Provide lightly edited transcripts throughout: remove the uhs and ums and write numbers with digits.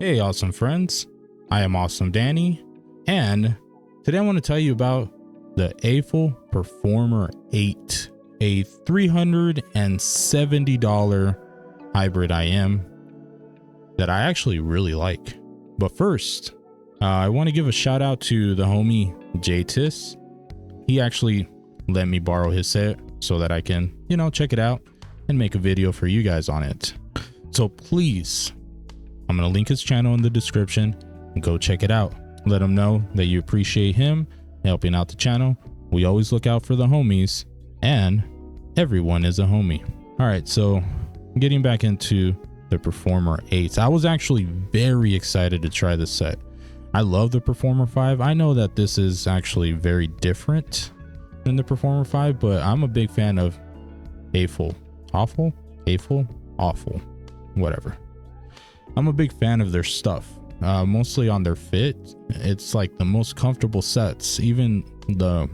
Hey awesome friends, I am Awesome Danny, and today I want to tell you about the Aful Performer 8, a $370 hybrid IM that I actually really like. But first, I want to give a shout out to the homie Jaytiss. He actually let me borrow his set so that I can, check it out and make a video for you guys on it. So please, I'm going to link his channel in the description and go check it out. Let him know that you appreciate him helping out the channel. We always look out for the homies, and everyone is a homie. All right, so getting back into the Performer 8. I was actually very excited to try this set. I love the Performer 5. I know that this is actually very different than the Performer 5, but I'm a big fan of Aful. Awful, whatever. I'm a big fan of their stuff, mostly on their fit. It's like the most comfortable sets. Even the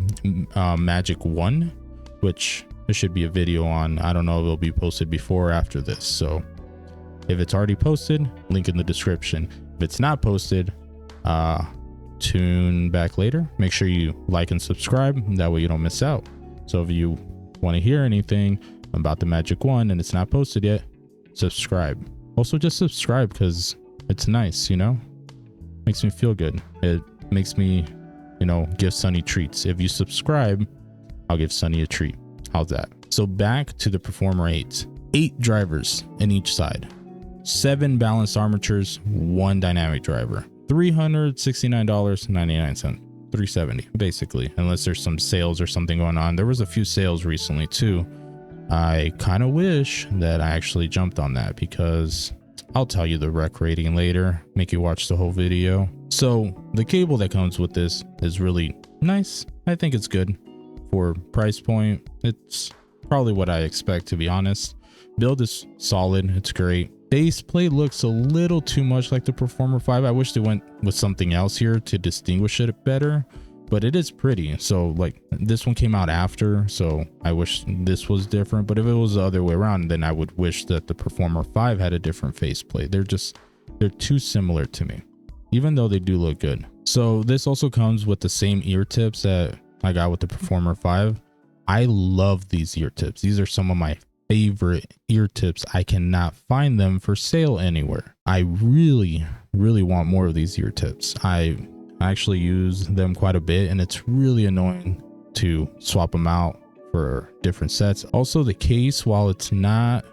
Magic 1, which there should be a video on. I don't know if it'll be posted before or after this. So if it's already posted, link in the description. If it's not posted, tune back later. Make sure you like and subscribe. That way you don't miss out. So if you want to hear anything about the Magic 1 and it's not posted yet, subscribe. Also just subscribe because it's nice, makes me feel good. It makes me, give Sunny treats. If you subscribe, I'll give Sunny a treat. How's that? So back to the Performer 8. 8 drivers in each side, 7 balanced armatures, 1 dynamic driver, $369.99, $370 basically, unless there's some sales or something going on. There was a few sales recently too. I kind of wish that I actually jumped on that, because I'll tell you the rec rating later, make you watch the whole video. So the cable that comes with this is really nice. I think it's good for price point. It's probably what I expect, to be honest. Build is solid. It's great. Base plate looks a little too much like the Performer 5. I wish they went with something else here to distinguish it better, but it is pretty. So like this one came out after, so I wish this was different. But if it was the other way around, then I would wish that the Performer 5 had a different faceplate. They're too similar to me, even though they do look good. So this also comes with the same ear tips that I got with the Performer 5. I love these ear tips. These are some of my favorite ear tips. I cannot find them for sale anywhere. I really want more of these ear tips. I actually use them quite a bit, and it's really annoying to swap them out for different sets. Also, the case, while it's not,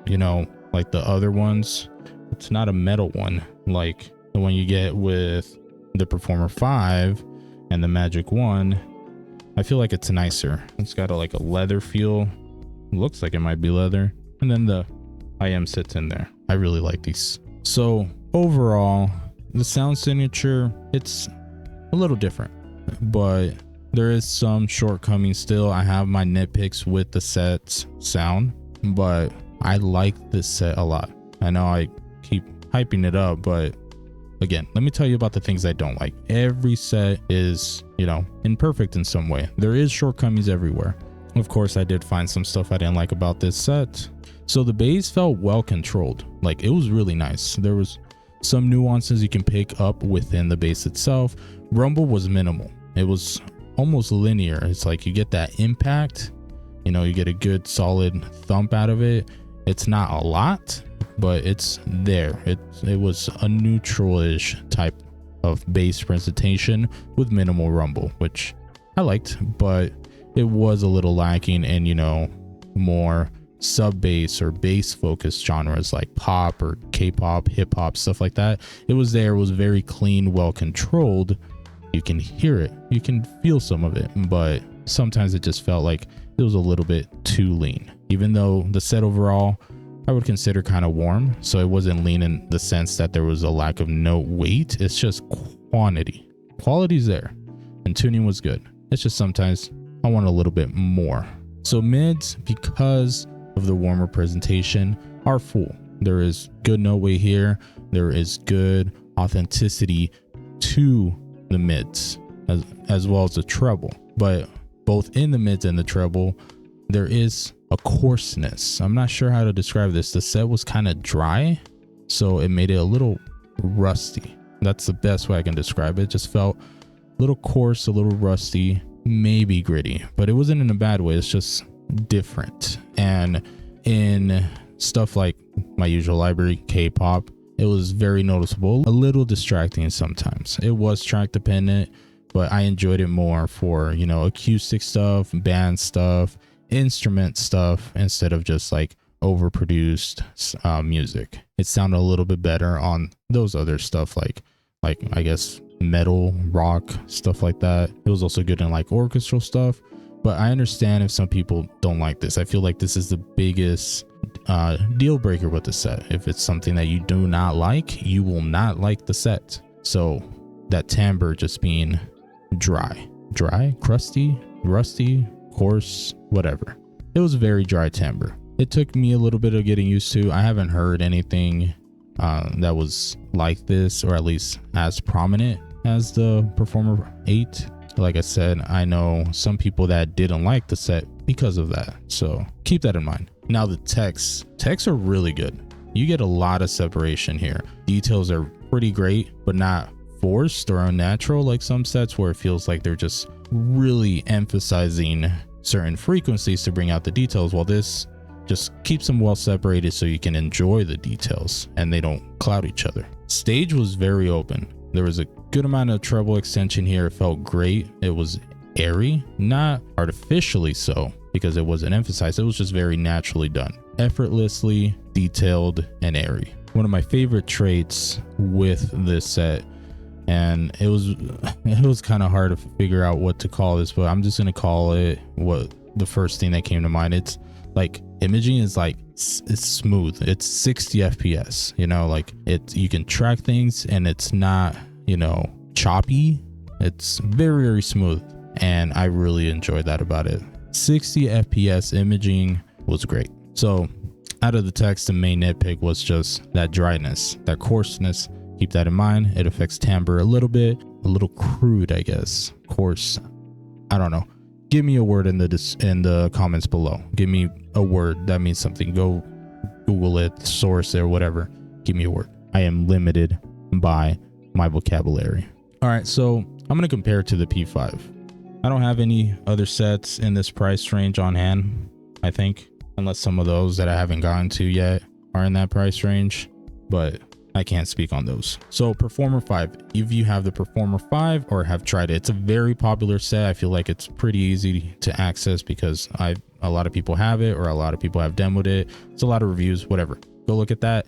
like the other ones, it's not a metal one like the one you get with the Performer 5 and the Magic 1. I feel like it's nicer. It's got like a leather feel. It looks like it might be leather, and then the IM sits in there. I really like these. So overall, the sound signature, it's a little different, but there is some shortcomings still. I have my nitpicks with the set's sound, but I like this set a lot. I know I keep hyping it up, but again, let me tell you about the things I don't like. Every set is, imperfect in some way. There is shortcomings everywhere. Of course, I did find some stuff I didn't like about this set. So the bass felt well controlled. Like, it was really nice. There was some nuances you can pick up within the bass itself. Rumble was minimal. It was almost linear. It's like you get that impact, you get a good solid thump out of it. It's not a lot, but it's there. It was a neutral-ish type of bass presentation with minimal rumble, which I liked, but it was a little lacking in, more sub bass or bass focused genres like pop or K-pop, hip hop, stuff like that. It was there. It was very clean, well controlled. You can hear it, you can feel some of it, but sometimes it just felt like it was a little bit too lean, even though the set overall I would consider kind of warm. So it wasn't lean in the sense that there was a lack of note weight. It's just quality's there, and tuning was good. It's just sometimes I want a little bit more. So mids, because of the warmer presentation, are full. There is good note weight here. There is good authenticity to the mids as well as the treble, but both in the mids and the treble, there is a coarseness. I'm not sure how to describe this. The set was kind of dry, so it made it a little rusty. That's the best way I can describe it. It just felt a little coarse, a little rusty, maybe gritty, but it wasn't in a bad way. It's just different. And in stuff like my usual library, K-pop, it was very noticeable, a little distracting sometimes. It was track dependent, but I enjoyed it more for, you know, acoustic stuff, band stuff, instrument stuff, instead of just like overproduced music. It sounded a little bit better on those other stuff, like I guess metal, rock, stuff like that. It was also good in like orchestral stuff, but I understand if some people don't like this. I feel like this is the biggest deal breaker with the set. If it's something that you do not like, you will not like the set. So that timbre just being dry, crusty, rusty, coarse, whatever. It was very dry timbre. It took me a little bit of getting used to. I haven't heard anything that was like this, or at least as prominent as the Performer 8. Like I said, I know some people that didn't like the set because of that, so keep that in mind. Now the texts are really good. You get a lot of separation here. Details are pretty great, but not forced or unnatural like some sets where it feels like they're just really emphasizing certain frequencies to bring out the details, while this just keeps them well separated so you can enjoy the details and they don't cloud each other. Stage was very open. There was a good amount of treble extension here. It felt great. It was airy, not artificially so, because it wasn't emphasized. It was just very naturally done, effortlessly detailed and airy. One of my favorite traits with this set, and it was kind of hard to figure out what to call this, but I'm just gonna call it what the first thing that came to mind. It's like imaging is like, it's smooth. It's 60 FPS, you know, like you can track things and it's not, you know, choppy. It's very, very smooth. And I really enjoyed that about it. 60 FPS imaging was great. So out of the text, the main nitpick was just that dryness, that coarseness. Keep that in mind. It affects timbre a little bit, a little crude, I guess. Coarse, I don't know. Give me a word in the comments below. Give me a word that means something. Go Google it, source it, or whatever. Give me a word. I am limited by my vocabulary. All right, so I'm gonna compare it to the P5. I don't have any other sets in this price range on hand, I think, unless some of those that I haven't gotten to yet are in that price range, but I can't speak on those. So Performer 5, if you have the Performer 5 or have tried it, it's a very popular set. I feel like it's pretty easy to access because a lot of people have it, or a lot of people have demoed it. It's a lot of reviews, whatever. Go look at that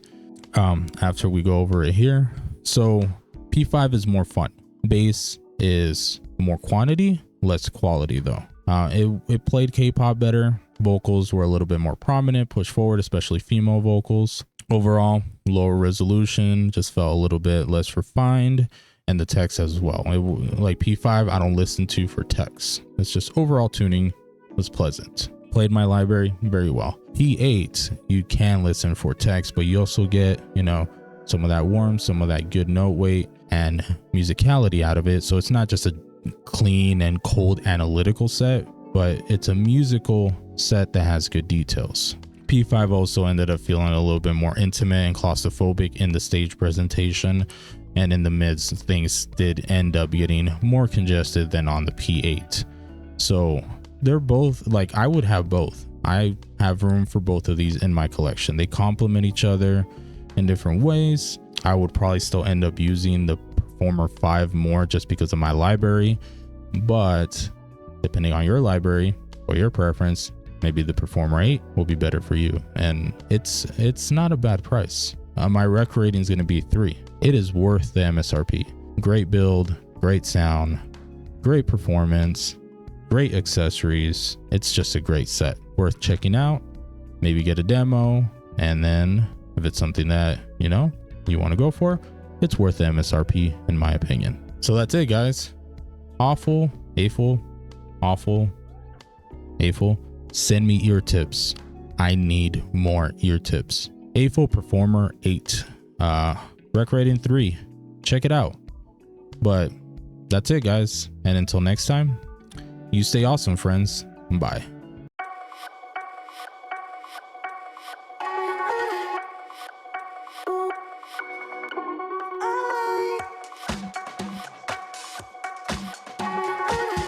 after we go over it here. So P5 is more fun. Bass is more quantity, less quality though. It played K-pop better. Vocals were a little bit more prominent, pushed forward, especially female vocals. Overall, lower resolution, just felt a little bit less refined, and the text as well. Like P5, I don't listen to for text. It's just overall tuning was pleasant. Played my library very well. P8, you can listen for text, but you also get, you know, some of that warmth, some of that good note weight and musicality out of it. So it's not just a clean and cold analytical set, but it's a musical set that has good details. P5 also ended up feeling a little bit more intimate and claustrophobic in the stage presentation, and in the mids things did end up getting more congested than on the P8. So they're both, like, I would have both. I have room for both of these in my collection. They complement each other in different ways. I would probably still end up using the Performer 5 more just because of my library, but depending on your library or your preference, maybe the Performer 8 will be better for you. And it's not a bad price. My rec rating is going to be 3. It is worth the MSRP. Great build, great sound, great performance, great accessories. It's just a great set, worth checking out. Maybe get a demo, and then if it's something that, you know, you want to go for, it's worth the MSRP in my opinion. So that's it, guys. Aful, send me ear tips. I need more ear tips. Aful Performer 8, rec rating 3. Check it out. But that's it, guys, and until next time, you stay awesome, friends. Bye.